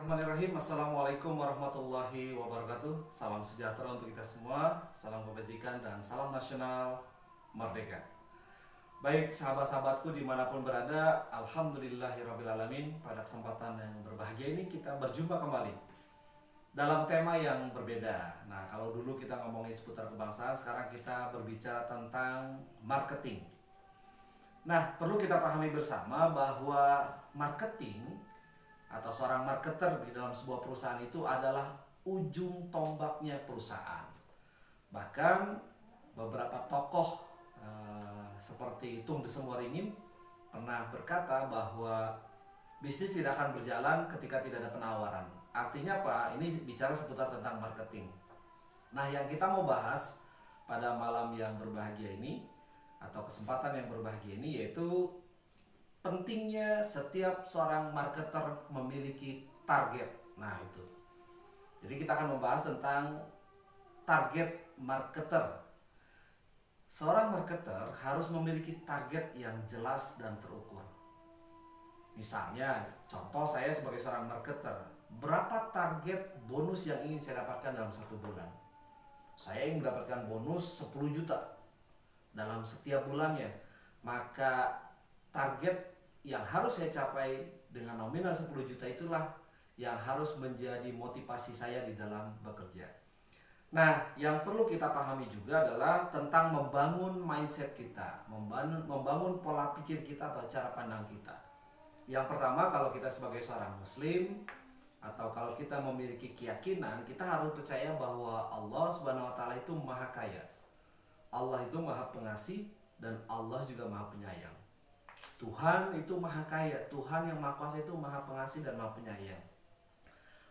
Bismillahirrahmanirrahim. Assalamualaikum warahmatullahi wabarakatuh. Salam sejahtera untuk kita semua. Salam kebajikan dan salam nasional merdeka. Baik sahabat-sahabatku dimanapun berada, alhamdulillahirrabbilalamin. Pada kesempatan yang berbahagia ini kita berjumpa kembali dalam tema yang berbeda. Nah, kalau dulu kita ngomongin seputar kebangsaan, sekarang kita berbicara tentang marketing. Nah, perlu kita pahami bersama bahwa marketing atau seorang marketer di dalam sebuah perusahaan itu adalah ujung tombaknya perusahaan. Bahkan beberapa tokoh seperti Tung Desem Waringin pernah berkata bahwa bisnis tidak akan berjalan ketika tidak ada penawaran. Artinya apa? Ini bicara seputar tentang marketing. Nah, yang kita mau bahas pada malam yang berbahagia ini atau kesempatan yang berbahagia ini yaitu pentingnya setiap seorang marketer memiliki target. Nah, itu. Jadi kita akan membahas tentang target marketer. Seorang marketer harus memiliki target yang jelas dan terukur. Misalnya, contoh saya sebagai seorang marketer, berapa target bonus yang ingin saya dapatkan dalam satu bulan? Saya ingin mendapatkan bonus 10 juta dalam setiap bulannya. Maka target yang harus saya capai dengan nominal 10 juta itulah yang harus menjadi motivasi saya di dalam bekerja. Nah, yang perlu kita pahami juga adalah tentang membangun mindset kita, membangun pola pikir kita atau cara pandang kita. Yang pertama, kalau kita sebagai seorang muslim atau kalau kita memiliki keyakinan, kita harus percaya bahwa Allah Subhanahu wa taala itu Maha Kaya. Allah itu Maha Pengasih dan Allah juga Maha Penyayang. Tuhan itu Maha Kaya, Tuhan yang Maha Kuasa itu Maha Pengasih dan Maha Penyayang.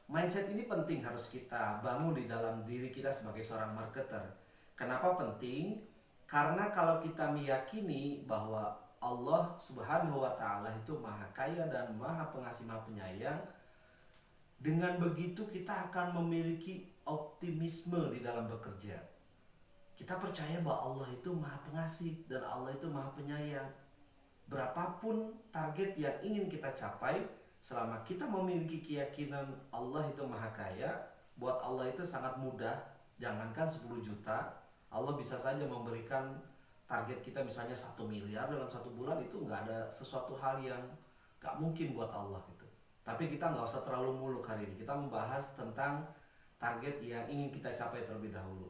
Mindset ini penting harus kita bangun di dalam diri kita sebagai seorang marketer. Kenapa penting? Karena kalau kita meyakini bahwa Allah Subhanahu wa taala itu Maha Kaya dan Maha Pengasih, Maha Penyayang, dengan begitu kita akan memiliki optimisme di dalam bekerja. Kita percaya bahwa Allah itu Maha Pengasih dan Allah itu Maha Penyayang. Berapapun target yang ingin kita capai, selama kita memiliki keyakinan Allah itu Maha Kaya, buat Allah itu sangat mudah. Jangankan 10 juta, Allah bisa saja memberikan target kita misalnya 1 miliar dalam satu bulan. Itu nggak ada sesuatu hal yang nggak mungkin buat Allah gitu. Tapi kita nggak usah terlalu muluk hari ini. Kita membahas tentang target yang ingin kita capai terlebih dahulu.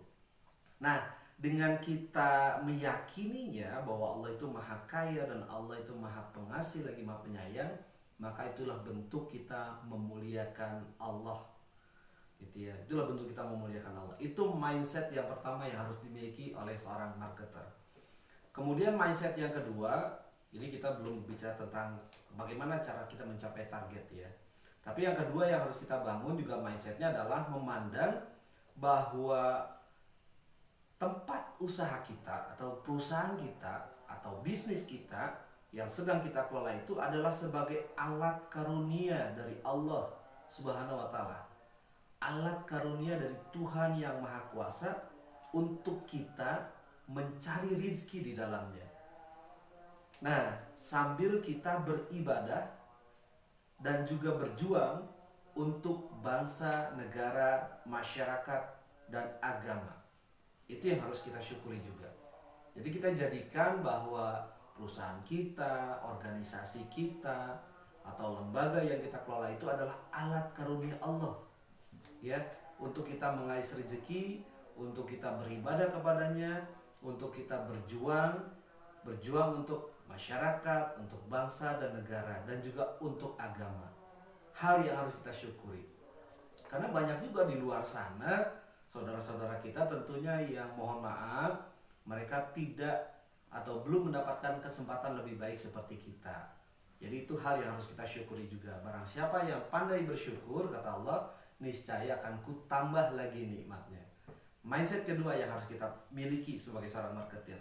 Nah, dengan kita meyakininya bahwa Allah itu Maha Kaya dan Allah itu Maha Pengasih lagi Maha Penyayang, maka itulah bentuk kita memuliakan Allah. Gitu ya. Itulah bentuk kita memuliakan Allah. Itu mindset yang pertama yang harus dimiliki oleh seorang marketer. Kemudian mindset yang kedua, ini kita belum bicara tentang bagaimana cara kita mencapai target ya. Tapi yang kedua yang harus kita bangun juga mindsetnya adalah memandang bahwa tempat usaha kita atau perusahaan kita atau bisnis kita yang sedang kita kelola itu adalah sebagai alat karunia dari Allah Subhanahu wa taala. Alat karunia dari Tuhan yang Maha Kuasa untuk kita mencari rezeki di dalamnya. Nah, sambil kita beribadah dan juga berjuang untuk bangsa, negara, masyarakat, dan agama. Itu yang harus kita syukuri juga. Jadi kita jadikan bahwa perusahaan kita, organisasi kita, atau lembaga yang kita kelola itu adalah alat karunia Allah, ya, untuk kita mengais rezeki, untuk kita beribadah kepadanya, untuk kita berjuang untuk masyarakat, untuk bangsa dan negara, dan juga untuk agama. Hal yang harus kita syukuri. Karena banyak juga di luar sana saudara-saudara kita tentunya yang mohon maaf mereka tidak atau belum mendapatkan kesempatan lebih baik seperti kita. Jadi itu hal yang harus kita syukuri juga. Barang siapa yang pandai bersyukur, kata Allah, niscaya akan kutambah lagi nikmatnya. Mindset kedua yang harus kita miliki sebagai seorang marketer.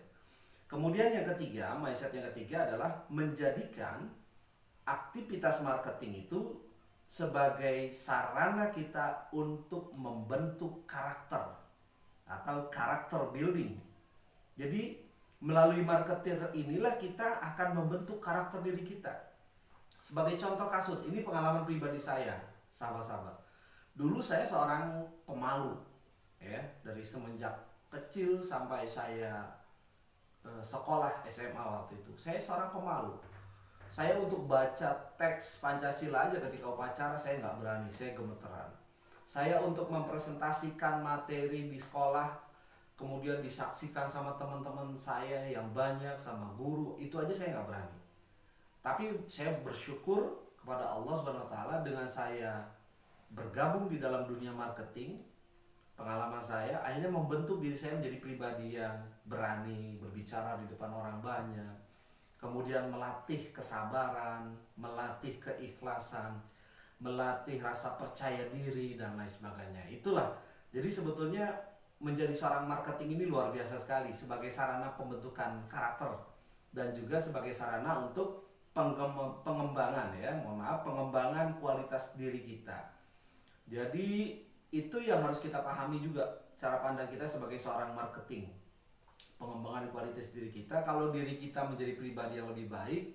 Kemudian yang ketiga, mindset yang ketiga adalah menjadikan aktivitas marketing itu sebagai sarana kita untuk membentuk karakter atau karakter building. Jadi melalui marketer inilah kita akan membentuk karakter diri kita. Sebagai contoh kasus, ini pengalaman pribadi saya. sahabat-sahabat. Dulu saya seorang pemalu, ya, dari semenjak kecil sampai saya sekolah SMA waktu itu. Saya seorang pemalu. Saya untuk baca teks Pancasila aja ketika upacara saya nggak berani, saya gemeteran. Saya untuk mempresentasikan materi di sekolah, kemudian disaksikan sama teman-teman saya yang banyak, sama guru, itu aja saya nggak berani. Tapi saya bersyukur kepada Allah Subhanahu wa taala dengan saya bergabung di dalam dunia marketing, pengalaman saya akhirnya membentuk diri saya menjadi pribadi yang berani berbicara di depan orang banyak, kemudian melatih kesabaran, melatih keikhlasan, melatih rasa percaya diri dan lain sebagainya. Itulah, jadi sebetulnya menjadi seorang marketing ini luar biasa sekali sebagai sarana pembentukan karakter dan juga sebagai sarana untuk pengembangan, ya, pengembangan kualitas diri kita. Jadi itu yang harus kita pahami juga, cara pandang kita sebagai seorang marketing, pengembangan kualitas diri kita. Kalau diri kita menjadi pribadi yang lebih baik,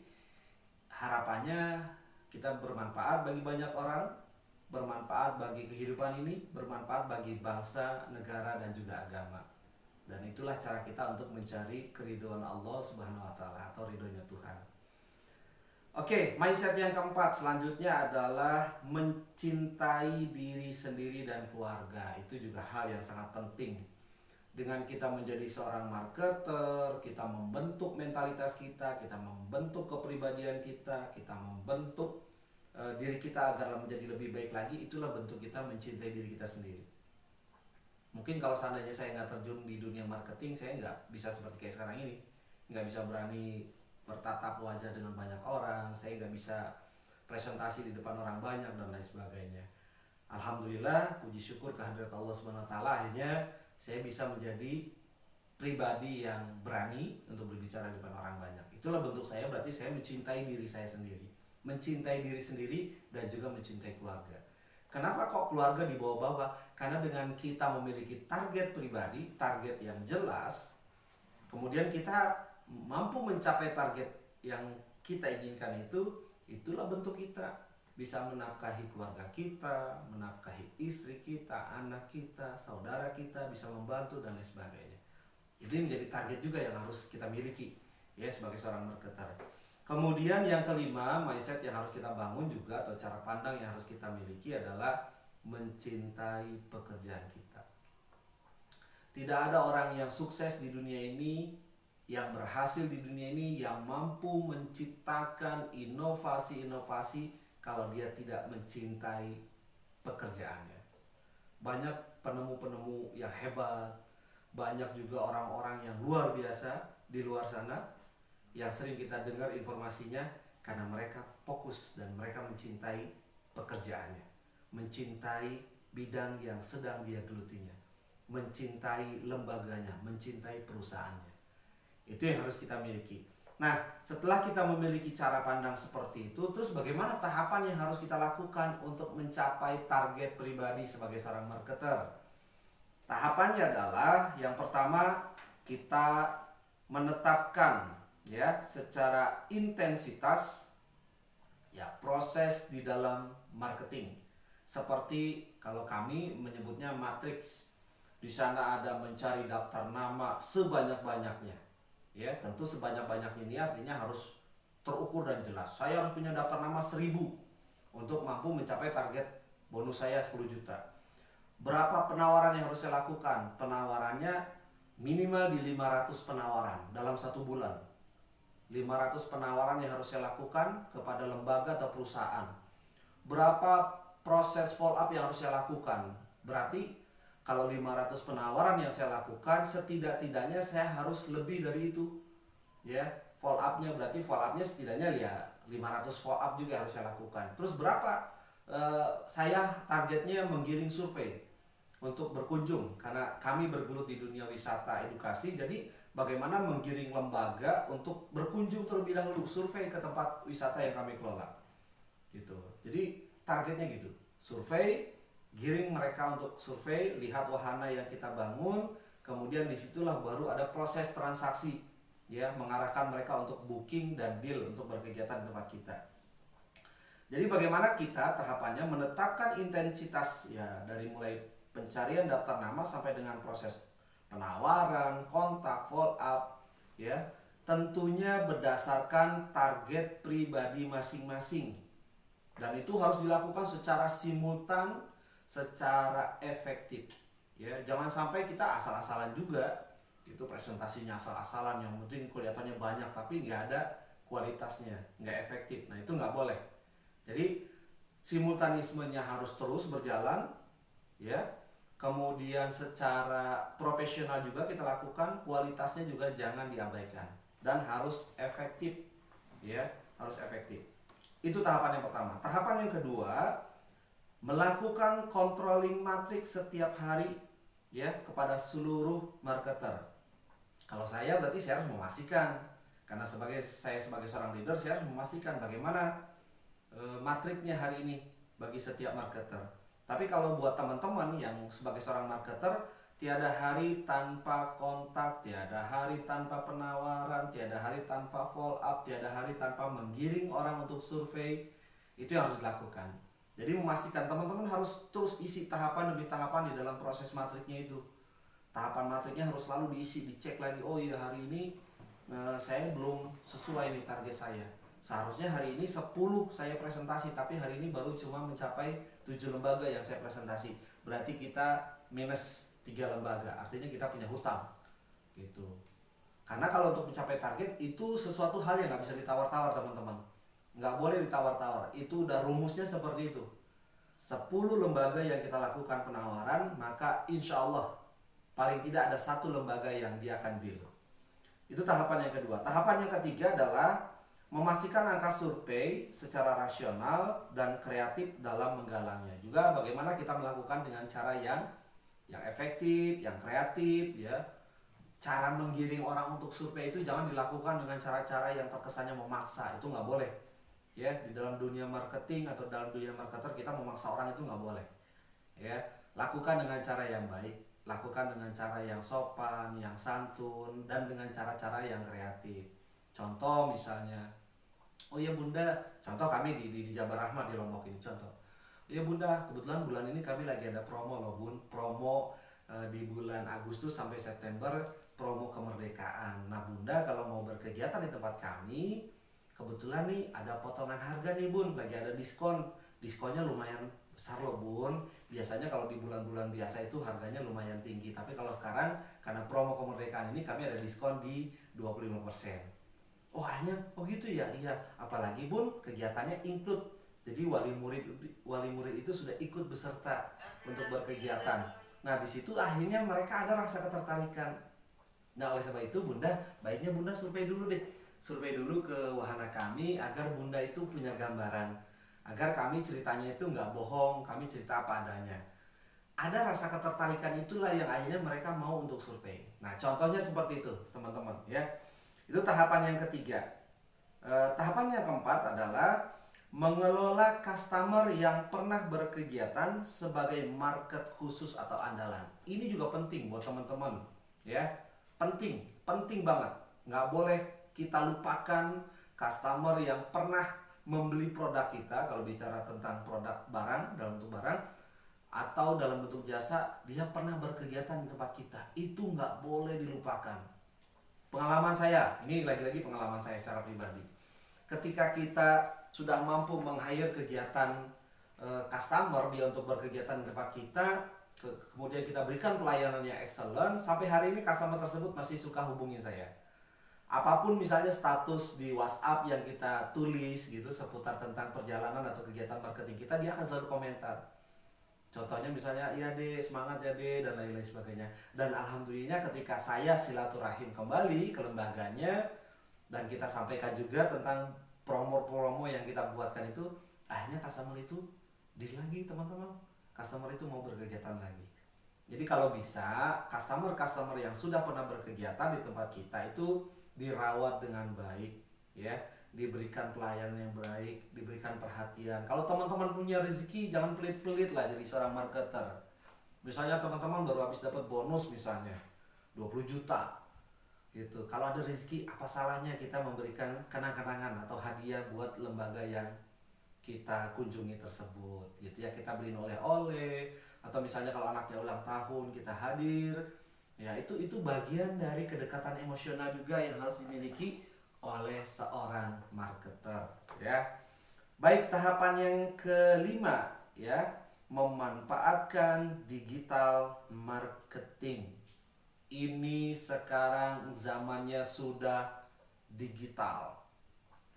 harapannya kita bermanfaat bagi banyak orang, bermanfaat bagi kehidupan ini, bermanfaat bagi bangsa, negara, dan juga agama. Dan itulah cara kita untuk mencari keridhaan Allah Subhanahu wa taala atau ridhonya Tuhan. Oke, mindset yang keempat selanjutnya adalah mencintai diri sendiri dan keluarga. Itu juga hal yang sangat penting. Dengan kita menjadi seorang marketer, kita membentuk mentalitas kita membentuk kepribadian kita membentuk diri kita agar menjadi lebih baik lagi. Itulah bentuk kita mencintai diri kita sendiri. Mungkin kalau seandainya saya nggak terjun di dunia marketing, saya nggak bisa seperti kayak sekarang ini, nggak bisa berani bertatap wajah dengan banyak orang, saya nggak bisa presentasi di depan orang banyak dan lain sebagainya. Alhamdulillah, puji syukur kehadirat Allah Subhanahu wa taala, akhirnya saya bisa menjadi pribadi yang berani untuk berbicara di depan orang banyak. Itulah bentuk saya, berarti saya mencintai diri saya sendiri, mencintai diri sendiri dan juga mencintai keluarga. Kenapa kok keluarga dibawa-bawa? Karena dengan kita memiliki target pribadi, target yang jelas, kemudian kita mampu mencapai target yang kita inginkan, itulah bentuk kita bisa menafkahi keluarga kita, menafkahi istri kita, anak kita, saudara kita, bisa membantu dan lain sebagainya. Itu menjadi target juga yang harus kita miliki, ya, sebagai seorang marketer. Kemudian yang kelima, mindset yang harus kita bangun juga atau cara pandang yang harus kita miliki adalah mencintai pekerjaan kita. Tidak ada orang yang sukses di dunia ini, yang berhasil di dunia ini, yang mampu menciptakan inovasi-inovasi kalau dia tidak mencintai pekerjaannya. Banyak penemu-penemu yang hebat, banyak juga orang-orang yang luar biasa di luar sana yang sering kita dengar informasinya karena mereka fokus dan mereka mencintai pekerjaannya, mencintai bidang yang sedang dia gelutinya, mencintai lembaganya, mencintai perusahaannya. Itu yang harus kita miliki. Nah, setelah kita memiliki cara pandang seperti itu, terus bagaimana tahapan yang harus kita lakukan untuk mencapai target pribadi sebagai seorang marketer? Tahapannya adalah yang pertama, kita menetapkan, ya, secara intensitas, ya, proses di dalam marketing. Seperti kalau kami menyebutnya matriks. Di sana ada mencari daftar nama sebanyak-banyaknya. Ya, tentu sebanyak-banyaknya ini artinya harus terukur dan jelas. Saya harus punya daftar nama 1000 untuk mampu mencapai target bonus saya 10 juta. Berapa penawaran yang harus saya lakukan? Penawarannya minimal di 500 penawaran dalam 1 bulan. 500 penawaran yang harus saya lakukan kepada lembaga atau perusahaan. Berapa proses follow up yang harus saya lakukan? Berarti kalau 500 penawaran yang saya lakukan, setidak-tidaknya saya harus lebih dari itu, ya. Follow up-nya berarti follow up-nya setidaknya ya 500 follow up juga harus saya lakukan. Terus berapa? Saya targetnya menggiring survei untuk berkunjung, karena kami bergelut di dunia wisata edukasi. Jadi bagaimana menggiring lembaga untuk berkunjung terlebih dahulu, survei ke tempat wisata yang kami kelola, gitu. Jadi targetnya gitu, survei, giring mereka untuk survei, lihat wahana yang kita bangun, kemudian disitulah baru ada proses transaksi, ya, mengarahkan mereka untuk booking dan deal untuk berkegiatan di tempat kita. Jadi bagaimana kita tahapannya menetapkan intensitas ya dari mulai pencarian daftar nama sampai dengan proses penawaran, kontak, follow up ya. Tentunya berdasarkan target pribadi masing-masing. Dan itu harus dilakukan secara simultan, secara efektif. Ya, jangan sampai kita asal-asalan juga. Itu presentasinya asal-asalan, yang penting kelihatannya banyak tapi nggak ada kualitasnya, nggak efektif. Nah, itu nggak boleh. Jadi simultanismenya harus terus berjalan, ya. Kemudian secara profesional juga kita lakukan, kualitasnya juga jangan diabaikan dan harus efektif, ya, harus efektif. Itu tahapan yang pertama. Tahapan yang kedua, melakukan controlling matrix setiap hari, ya, kepada seluruh marketer. Kalau saya berarti saya harus memastikan, karena saya sebagai seorang leader, saya harus memastikan bagaimana matriknya hari ini bagi setiap marketer. Tapi kalau buat teman-teman yang sebagai seorang marketer, tiada hari tanpa kontak, tiada hari tanpa penawaran, tiada hari tanpa follow up, tiada hari tanpa menggiring orang untuk survei. Itu yang harus dilakukan. Jadi memastikan teman-teman harus terus isi tahapan demi tahapan di dalam proses matriknya itu. Tahapan matriknya harus selalu diisi, dicek lagi. Oh iya, hari ini saya belum sesuai nih target saya. Seharusnya hari ini 10 saya presentasi, tapi hari ini baru cuma mencapai 7 lembaga yang saya presentasi. Berarti kita minus 3 lembaga, artinya kita punya hutang gitu. Karena kalau untuk mencapai target itu sesuatu hal yang nggak bisa ditawar-tawar, teman-teman. Nggak boleh ditawar-tawar, itu udah rumusnya seperti itu. 10 lembaga yang kita lakukan penawaran, maka insya Allah paling tidak ada 1 lembaga yang dia akan deal. Itu tahapan yang kedua. Tahapan yang ketiga adalah memastikan angka survei secara rasional dan kreatif dalam menggalangnya. Juga bagaimana kita melakukan dengan cara yang efektif, yang kreatif, ya. Cara menggiring orang untuk survei itu jangan dilakukan dengan cara-cara yang terkesannya memaksa. Itu nggak boleh. Ya, di dalam dunia marketing atau dalam dunia marketer kita memaksa orang itu nggak boleh. Ya, lakukan dengan cara yang baik, lakukan dengan cara yang sopan, yang santun, dan dengan cara-cara yang kreatif. Contoh misalnya, oh iya Bunda, contoh kami di Jabar Rahmat di Lombok ini contoh. Iya Bunda, kebetulan bulan ini kami lagi ada promo loh Bun, promo di bulan Agustus sampai September, promo kemerdekaan. Nah Bunda, kalau mau berkegiatan di tempat kami, kebetulan nih ada potongan harga nih Bun, lagi ada diskon. Diskonnya lumayan besar loh Bun. Biasanya kalau di bulan-bulan biasa itu harganya lumayan tinggi, tapi kalau sekarang karena promo kemerdekaan ini kami ada diskon di 25%. Oh hanya, oh gitu ya, iya. Apalagi Bun, kegiatannya include. Jadi wali murid itu sudah ikut beserta untuk berkegiatan. Nah di situ akhirnya mereka ada rasa ketertarikan. Nah oleh sebab itu Bunda, baiknya Bunda survei dulu deh. Survei dulu ke wahana kami agar Bunda itu punya gambaran. Agar kami ceritanya itu nggak bohong, kami cerita apa adanya. Ada rasa ketertarikan itulah yang akhirnya mereka mau untuk survei. Nah contohnya seperti itu teman-teman ya. Itu tahapan yang ketiga. Tahapan yang keempat adalah mengelola customer yang pernah berkegiatan sebagai market khusus atau andalan. Ini juga penting buat teman-teman, ya. Penting banget. Nggak boleh kita lupakan customer yang pernah membeli produk kita. Kalau bicara tentang produk barang, dalam bentuk barang atau dalam bentuk jasa, dia pernah berkegiatan di tempat kita. Itu nggak boleh dilupakan. Pengalaman saya, ini lagi-lagi pengalaman saya secara pribadi. Ketika kita sudah mampu meng-hire kegiatan customer dia untuk berkegiatan di tempat kita, kemudian kita berikan pelayanan yang excellent, sampai hari ini customer tersebut masih suka hubungin saya. Apapun misalnya status di WhatsApp yang kita tulis gitu seputar tentang perjalanan atau kegiatan marketing kita, dia akan selalu komentar. Contohnya misalnya, iya deh, semangat ya deh, dan lain-lain sebagainya. Dan alhamdulillah ketika saya silaturahim kembali ke lembaganya, dan kita sampaikan juga tentang promo-promo yang kita buatkan itu, akhirnya customer itu deal lagi teman-teman. Customer itu mau berkegiatan lagi. Jadi kalau bisa, customer-customer yang sudah pernah berkegiatan di tempat kita itu dirawat dengan baik, ya. Diberikan pelayanan yang baik, diberikan perhatian. Kalau teman-teman punya rezeki, jangan pelit-pelit lah jadi seorang marketer. Misalnya teman-teman baru habis dapat bonus misalnya 20 juta gitu. Kalau ada rezeki, apa salahnya kita memberikan kenang-kenangan atau hadiah buat lembaga yang kita kunjungi tersebut gitu ya, kita beliin oleh-oleh, atau misalnya kalau anaknya ulang tahun kita hadir ya, itu bagian dari kedekatan emosional juga yang harus dimiliki oleh seorang marketer ya. Baik, tahapan yang kelima ya, memanfaatkan digital marketing. Ini sekarang zamannya sudah digital.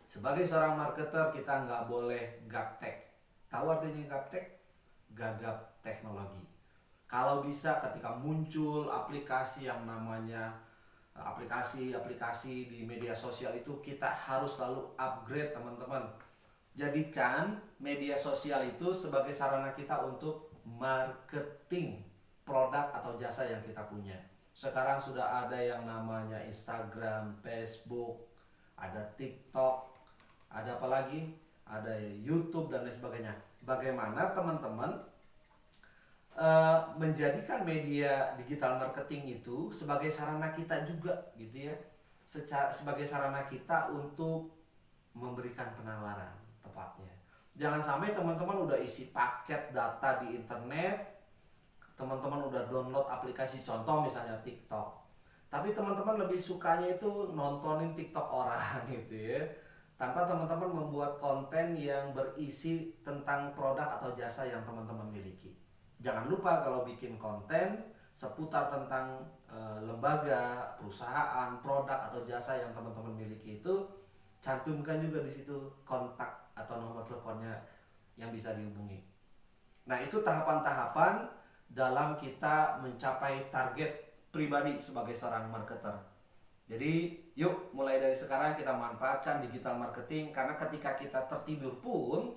Sebagai seorang marketer kita nggak boleh gaptek. Tahu artinya gaptek? Gagap teknologi. Kalau bisa ketika muncul aplikasi yang namanya aplikasi di media sosial itu, kita harus selalu upgrade teman-teman. Jadikan media sosial itu sebagai sarana kita untuk marketing produk atau jasa yang kita punya. Sekarang sudah ada yang namanya Instagram, Facebook, ada TikTok, ada apa lagi? Ada YouTube dan lain sebagainya. Bagaimana teman-teman menjadikan media digital marketing itu sebagai sarana kita juga gitu ya. Sebagai sarana kita untuk memberikan penawaran tepatnya. Jangan sampai teman-teman udah isi paket data di internet, teman-teman udah download aplikasi, contoh misalnya TikTok, tapi teman-teman lebih sukanya itu nontonin TikTok orang gitu ya, tanpa teman-teman membuat konten yang berisi tentang produk atau jasa yang teman-teman miliki. Jangan lupa kalau bikin konten seputar tentang lembaga, perusahaan, produk atau jasa yang teman-teman miliki itu, cantumkan juga di situ kontak atau nomor teleponnya yang bisa dihubungi. Nah, itu tahapan-tahapan dalam kita mencapai target pribadi sebagai seorang marketer. Jadi yuk mulai dari sekarang kita manfaatkan digital marketing, karena ketika kita tertidur pun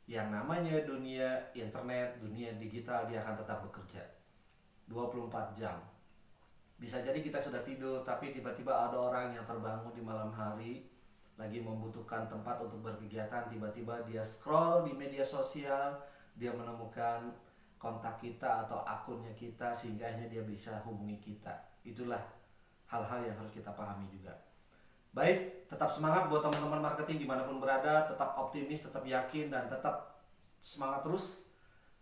yang namanya dunia internet, dunia digital dia akan tetap bekerja 24 jam. Bisa jadi kita sudah tidur tapi tiba-tiba ada orang yang terbangun di malam hari lagi membutuhkan tempat untuk berkegiatan, tiba-tiba dia scroll di media sosial, dia menemukan kontak kita atau akunnya kita sehingga akhirnya dia bisa hubungi kita. Itulah hal-hal yang harus kita pahami juga. Baik, tetap semangat buat teman-teman marketing dimanapun berada, tetap optimis, tetap yakin, dan tetap semangat terus.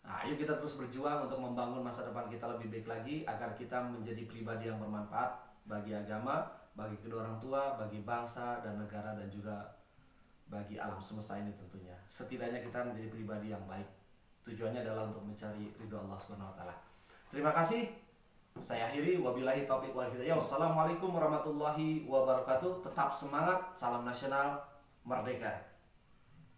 Nah, ayo kita terus berjuang untuk membangun masa depan kita lebih baik lagi, agar kita menjadi pribadi yang bermanfaat bagi agama, bagi kedua orang tua, bagi bangsa dan negara, dan juga bagi alam semesta ini tentunya. Setidaknya kita menjadi pribadi yang baik. Tujuannya adalah untuk mencari ridho Allah Subhanahu wa taala. Terima kasih. Saya akhiri, wabillahi taufiq wal hidayah. Wassalamualaikum warahmatullahi wabarakatuh. Tetap semangat, salam nasional, merdeka.